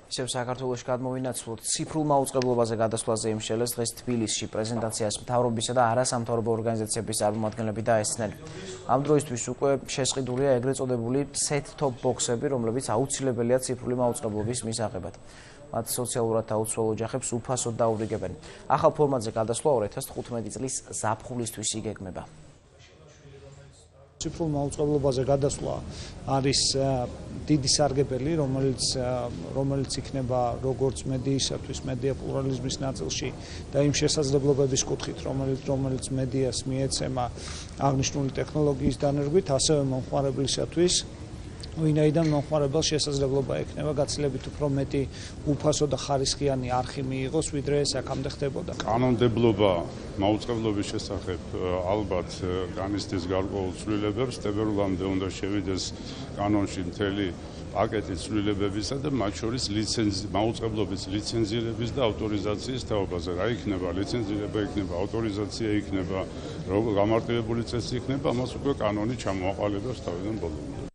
ისევ საქართველოში გადმოვინაცვლოთ ციფრულ მაუწყებლობაზე გადასვლაზე იმშელეს დღეს თბილისში პრეზენტაციას მთავრობისა და არასამთავრობო ორგანიზაციების წარმომადგენლები დაესწნენ. ამ დროისთვის უკვე შესყიდულია ეგრეთ წოდებული set-top box-ები, რომლებიც აუცილებელია ციფრული მაუწყებლობის მისაღებად. მათ სოციალურად დაუცველ ოჯახებს უფასოდ დაურიგებენ. ახალ ფორმატზე გადასვლა 2015 წლის ზაფხულისთვის იგეგმება. ციფრულ მაუწყებლობაზე გადასვლა არის დიდი სარგებელი, რომელიც იქნება როგორც მედიისათვის, მედია პლურალიზმის ნაწილში და იმ შესაძლებლობების კუთხით, რომელიც მედიას მიეცემა აღნიშნული ტექნოლოგიის დანერგვით, ასევე მომხმარებლისათვის, ვინაიდან მომხმარებელს შესაძლებლობა ექნება გაცილებით უფრო მეტი უფასო და ხარისხიანი არხი მიიღოს, ვიდრე ეს აქამდე ხდებოდა. კანონმდებლობა მაუწყებლობის შესახებ ალბათ განიცდის გარკვეულ ცვლილებებს, თებერვლამდე უნდა შევიდეს კანონში მთელი პაკეტი ცვლილებებისა და მათ შორის მაუწყებლობის ლიცენზირების და ავტორიზაციის თაობაზე. რა იქნება ლიცენზირება, იქნება ავტორიზაცია, იქნება გამარტივებული წესი იქნება, ამას უკვე კანონი ჩამოაყალიბებს თავიდან ბოლომდე.